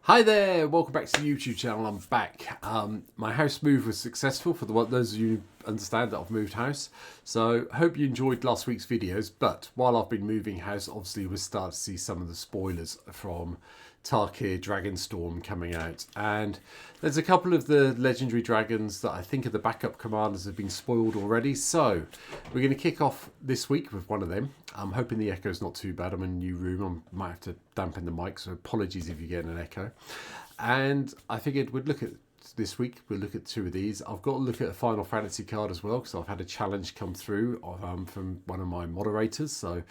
Hi there, welcome back to the YouTube channel. I'm back. My house move was successful for those of you who understand that I've moved house. So hope you enjoyed last week's videos, but while I've been moving house, obviously we're starting to see some of the spoilers from Tarkir Dragonstorm coming out. And there's a couple of the legendary dragons that I think are the backup commanders have been spoiled already. So we're going to kick off this week with one of them. I'm hoping the echo's not too bad. I'm in a new room. I might have to dampen the mic, so apologies if you get an echo. And I figured we'd look at this week. We'll look at two of these. I've got to look at a Final Fantasy card as well because I've had a challenge come through from one of my moderators. So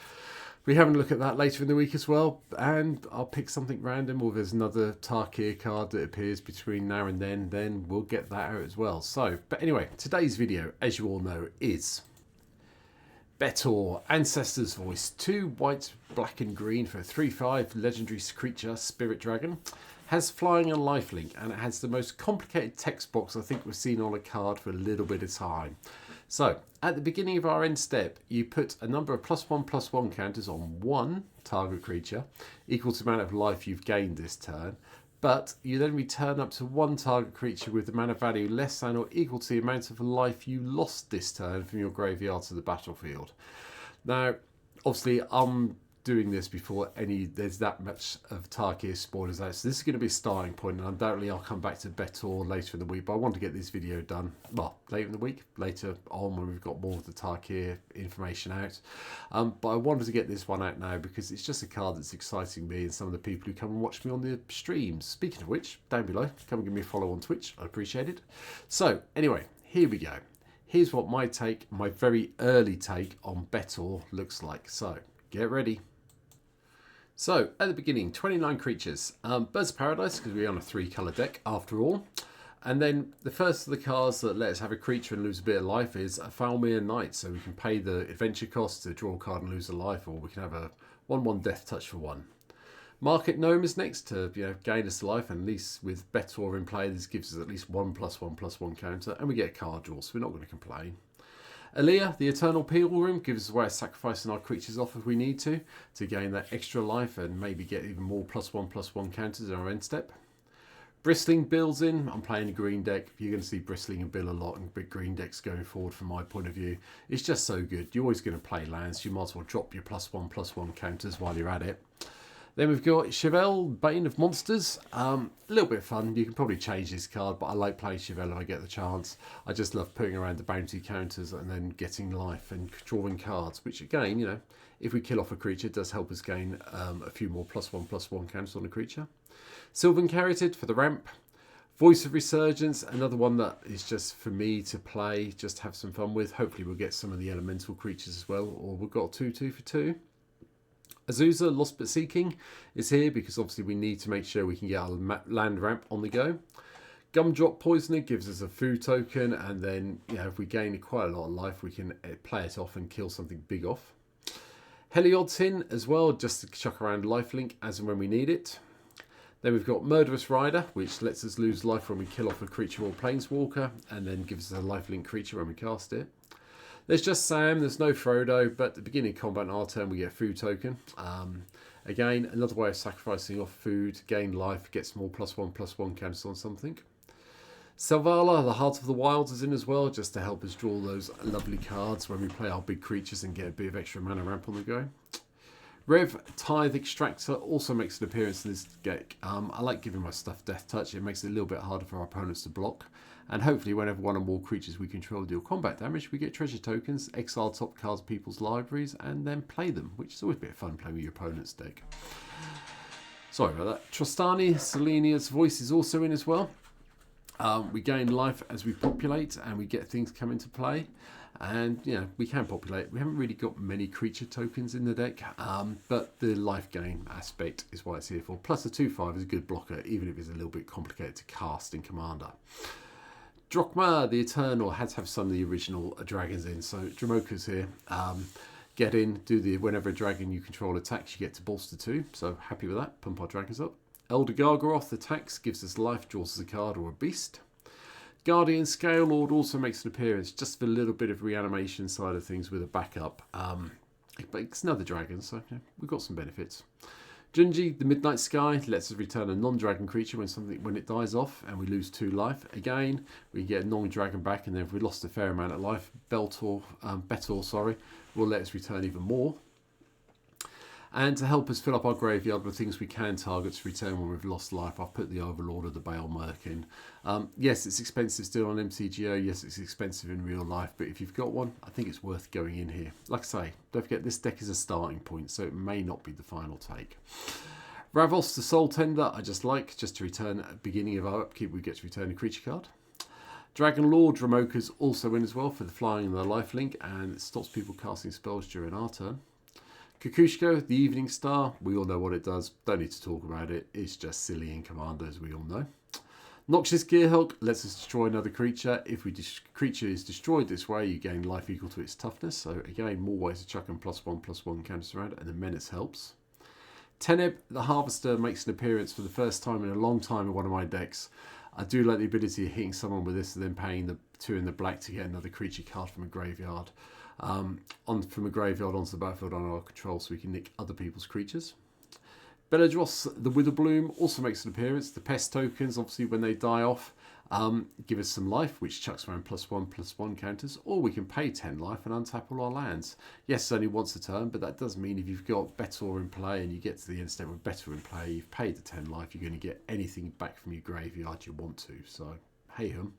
we're having a look at that later in the week as well. And I'll pick something random, or there's another Tarkir card that appears between now and then we'll get that out as well. So, but anyway, today's video, as you all know, is Betor, Ancestor's Voice, 2 white, black and green for a 3/5 legendary creature, Spirit Dragon. Has flying and lifelink, and it has the most complicated text box I think we've seen on a card for a little bit of time. So, at the beginning of our end step, you put a number of +1/+1 counters on one target creature, equal to the amount of life you've gained this turn. But you then return up to one target creature with the mana value less than or equal to the amount of life you lost this turn from your graveyard to the battlefield. Now, obviously, I'm doing this before there's that much of Tarkir spoilers out. So this is going to be a starting point, and undoubtedly I'll come back to Betor later in the week. But I want to get this video done, well, later in the week, later on when we've got more of the Tarkir information out. But I wanted to get this one out now because it's just a card that's exciting me and some of the people who come and watch me on the streams. Speaking of which, down below, come and give me a follow on Twitch. I appreciate it. So anyway, here we go. Here's what my very early take on Betor looks like. So get ready. So, at the beginning, 29 creatures. Birds of Paradise, because we're on a 3-colour deck after all. And then the first of the cards that let us have a creature and lose a bit of life is a Falmir Knight. So we can pay the adventure cost to draw a card and lose a life, or we can have a 1/1 Death Touch for 1. Market Gnome is next to gain us life, and at least with Betor in play, this gives us at least 1/1/1 counter, and we get a card draw, so we're not going to complain. Alea, the Eternal Pilgrim, gives us a way of sacrificing our creatures off if we need to gain that extra life and maybe get even more +1/+1 counters in our end step. Bristling builds in. I'm playing a green deck. You're going to see Bristling and Bill a lot in big green decks going forward from my point of view. It's just so good. You're always going to play lands. You might as well drop your +1/+1 counters while you're at it. Then we've got Chevelle, Bane of Monsters. A little bit of fun. You can probably change this card, but I like playing Chevelle if I get the chance. I just love putting around the bounty counters and then getting life and drawing cards, which again, if we kill off a creature, it does help us gain a few more +1/+1 counters on a creature. Sylvan Carroted for the ramp. Voice of Resurgence, another one that is just for me to play, just have some fun with. Hopefully we'll get some of the elemental creatures as well, or we've got 2/2 for 2. Azusa, Lost But Seeking, is here because obviously we need to make sure we can get our land ramp on the go. Gumdrop Poisoner gives us a food token, and then if we gain quite a lot of life, we can play it off and kill something big off. Heliod's as well, just to chuck around lifelink as and when we need it. Then we've got Murderous Rider, which lets us lose life when we kill off a creature or planeswalker, and then gives us a lifelink creature when we cast it. There's just Sam, there's no Frodo, but at the beginning of combat in our turn we get a food token. Again, another way of sacrificing off food, gain life, get small +1/+1 counters on something. Selvala, the Heart of the Wilds, is in as well, just to help us draw those lovely cards when we play our big creatures and get a bit of extra mana ramp on the go. Rev Tithe Extractor also makes an appearance in this deck. I like giving my stuff Death Touch. It makes it a little bit harder for our opponents to block. And hopefully whenever one or more creatures we control deal combat damage, we get treasure tokens, exile top cards people's libraries, and then play them, which is always a bit of fun playing with your opponent's deck. Sorry about that. Trostani, Selenia's Voice is also in as well. We gain life as we populate and we get things come into play. And we can populate. We haven't really got many creature tokens in the deck, but the life gain aspect is what it's here for. Plus a 2/5 is a good blocker, even if it's a little bit complicated to cast in Commander. Drachma, the Eternal, had to have some of the original dragons in, so Dramoka's here. Get in, whenever a dragon you control attacks, you get to bolster 2, so happy with that, pump our dragons up. Elder Gargaroth attacks, gives us life, draws us a card or a beast. Guardian Scalelord also makes an appearance, just for a little bit of reanimation side of things with a backup. But it's another dragon, so we've got some benefits. Junji, the Midnight Sky, lets us return a non-dragon creature when it dies off and we lose 2 life. Again, we get a non-dragon back, and then if we lost a fair amount of life, Betor will let us return even more. And to help us fill up our graveyard with things we can target to return when we've lost life, I've put the Overlord of the Bale Merc in. Yes, it's expensive still on MTGO. Yes, it's expensive in real life. But if you've got one, I think it's worth going in here. Like I say, don't forget this deck is a starting point, so it may not be the final take. Ravos, the Soul Tender, I just to return at the beginning of our upkeep, we get to return a creature card. Dragon Lord Ramoka's also in as well for the flying and the lifelink, and it stops people casting spells during our turn. Kukushko, the Evening Star, we all know what it does, don't need to talk about it, it's just silly in Commander, as we all know. Noxious Gearhulk lets us destroy another creature. If creature is destroyed this way, you gain life equal to its toughness, so again, more ways to chuck and +1/+1 counters around, and the Menace helps. Teneb, the Harvester, makes an appearance for the first time in a long time in one of my decks. I do like the ability of hitting someone with this and then paying the 2 in the black to get another creature card from a graveyard. From a graveyard onto the battlefield on our control, so we can nick other people's creatures. Beledros, the Witherbloom, also makes an appearance. The pest tokens, obviously, when they die off, give us some life, which chucks around +1/+1 counters, or we can pay 10 life and untap all our lands. Yes, it's only once a turn, but that does mean if you've got Betor in play and you get to the end step with Betor in play, you've paid the 10 life, you're going to get anything back from your graveyard you want to. So, hey hum.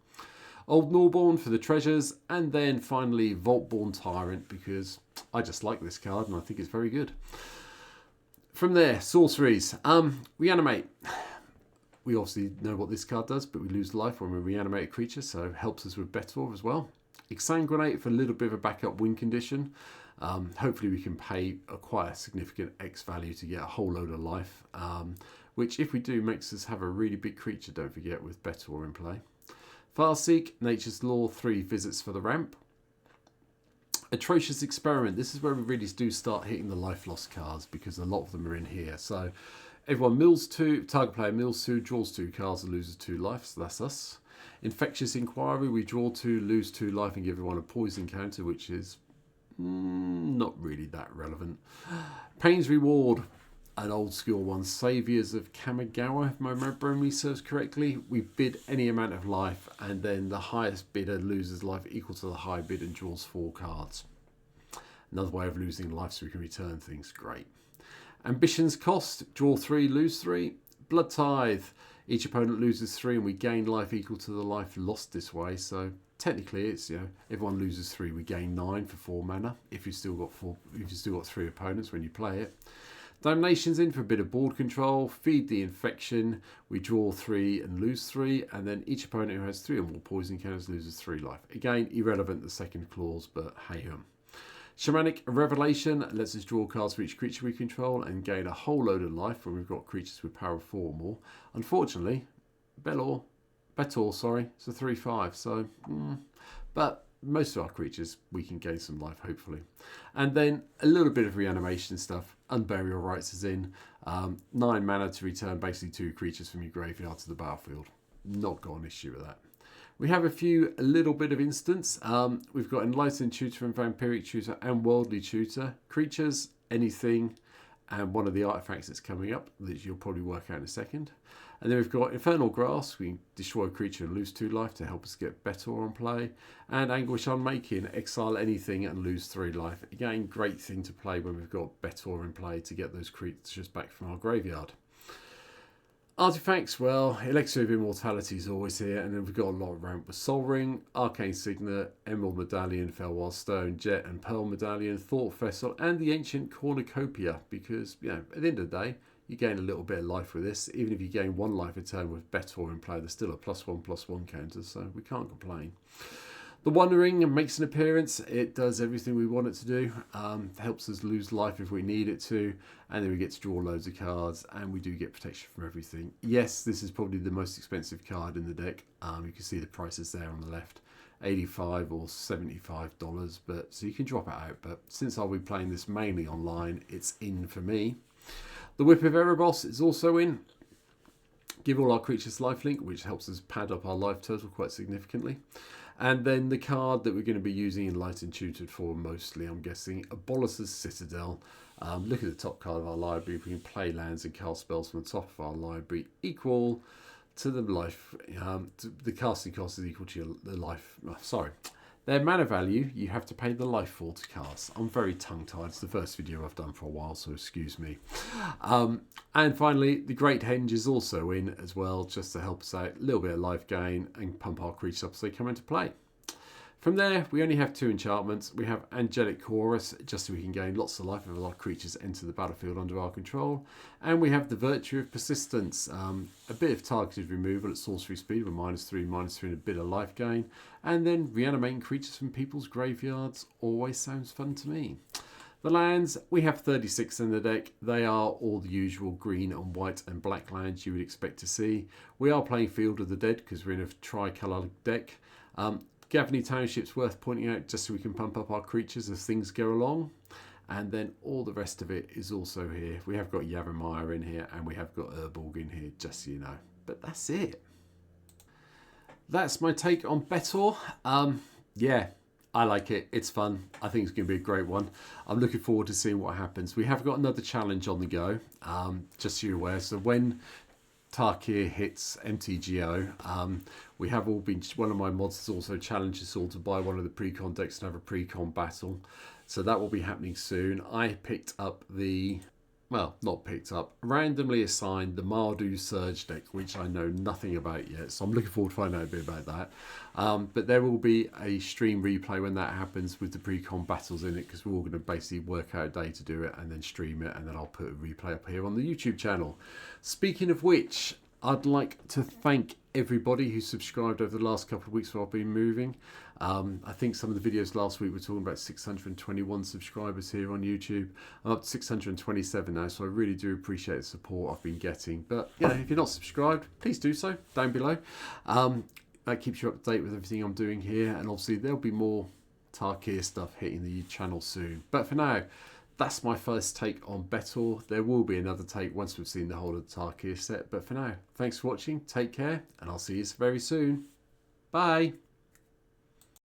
Old Norborn for the treasures, and then finally Vaultborn Tyrant, because I just like this card and I think it's very good. From there, sorceries. Reanimate. We obviously know what this card does, but we lose life when we reanimate a creature, so it helps us with Betor as well. Exsanguinate for a little bit of a backup win condition. Hopefully we can pay quite a significant X value to get a whole load of life, which if we do makes us have a really big creature, don't forget, with Betor in play. Farseek, Nature's Law, 3 visits for the ramp. Atrocious Experiment. This is where we really do start hitting the life loss cards, because a lot of them are in here. So everyone mills 2, target player mills 2, draws 2 cards and loses 2 life, so that's us. Infectious Inquiry, we draw 2, lose 2 life and give everyone a poison counter, which is not really that relevant. Pain's Reward, an old school one. Saviours of Kamigawa, if my memory serves correctly. We bid any amount of life, and then the highest bidder loses life equal to the high bid and draws 4 cards. Another way of losing life so we can return things. Great. Ambition's Cost, draw 3, lose 3. Blood Tithe, each opponent loses 3 and we gain life equal to the life lost this way. So technically it's, everyone loses 3, we gain 9 for 4 mana if you've still got 3 opponents when you play it. Damnation's in for a bit of board control. Feed the Infection, we draw 3 and lose 3, and then each opponent who has 3 or more poison counters loses 3 life. Again, irrelevant the second clause, but hey hum. Shamanic Revelation lets us draw cards for each creature we control and gain a whole load of life when we've got creatures with power of 4 or more. Unfortunately, Betor, it's a 3/5, so but most of our creatures we can gain some life, hopefully. And then a little bit of reanimation stuff. Unburial Rites is in. 9 mana to return basically 2 creatures from your graveyard to the battlefield. Not got an issue with that. We have a little bit of instance. We've got Enlightened Tutor and Vampiric Tutor and Worldly Tutor. Creatures, anything, and one of the artifacts that's coming up that you'll probably work out in a second. And then we've got Infernal Grasp. We can destroy a creature and lose 2 life to help us get Betor on play. And Anguish Unmaking, exile anything and lose 3 life. Again, great thing to play when we've got Betor in play to get those creatures back from our graveyard. Artifacts, well, Elixir of Immortality is always here, and then we've got a lot of ramp with Sol Ring, Arcane Signet, Emerald Medallion, Felwar Stone, Jet and Pearl Medallion, Thought Vessel, and the Ancient Cornucopia, because, at the end of the day, you gain a little bit of life with this. Even if you gain 1 life a turn with Betor in play, there's still a +1/+1 counter, so we can't complain. The Wandering makes an appearance. It does everything we want it to do. Helps us lose life if we need it to. And then we get to draw loads of cards. And we do get protection from everything. Yes, this is probably the most expensive card in the deck. You can see the prices there on the left. $85 or $75. So you can drop it out. But since I'll be playing this mainly online, it's in for me. The Whip of Erebos is also in. Give all our creatures lifelink, which helps us pad up our life total quite significantly. And then the card that we're going to be using Enlightened Tutored for mostly, I'm guessing, Abolis's Citadel. Look at the top card of our library. We can play lands and cast spells from the top of our library equal to the life. The casting cost is equal to the life. Sorry. Their mana value, you have to pay the life for to cast. I'm very tongue-tied. It's the first video I've done for a while, so excuse me. And finally, the Great Henge is also in as well, just to help us out. A little bit of life gain and pump our creatures up as they come into play. From there, we only have 2 enchantments. We have Angelic Chorus, just so we can gain lots of life if our creatures enter the battlefield under our control. And we have the Virtue of Persistence, a bit of targeted removal at sorcery speed with -3, -3 and a bit of life gain. And then reanimating creatures from people's graveyards always sounds fun to me. The lands, we have 36 in the deck. They are all the usual green and white and black lands you would expect to see. We are playing Field of the Dead because we're in a tricolour deck. Gavany Township's worth pointing out just so we can pump up our creatures as things go along. And then all the rest of it is also here. We have got Yavimaya in here and we have got Urborg in here, just so you know. But that's it. That's my take on Betor. Yeah, I like it. It's fun. I think it's going to be a great one. I'm looking forward to seeing what happens. We have got another challenge on the go, just so you're aware. So when Tarkir hits MTGO, we have all been, one of my mods has also challenged us all to buy one of the pre-con decks and have a pre-con battle, so that will be happening soon. I picked up the, well, not picked up, randomly assigned the Mardu Surge deck, which I know nothing about yet, so I'm looking forward to finding out a bit about that. But there will be a stream replay when that happens with the pre-con battles in it, because we're all going to basically work out a day to do it and then stream it, and then I'll put a replay up here on the YouTube channel. Speaking of which, I'd like to thank everybody who subscribed over the last couple of weeks while I've been moving. I think some of the videos last week were talking about 621 subscribers here on YouTube. I'm up to 627 now, so I really do appreciate the support I've been getting. But you know, if you're not subscribed, please do so down below. That keeps you up to date with everything I'm doing here, and obviously there'll be more Tarkir stuff hitting the channel soon. But for now, that's my first take on Betor. There will be another take once we've seen the whole of the Tarkir set. But for now, thanks for watching, take care, and I'll see you very soon. Bye.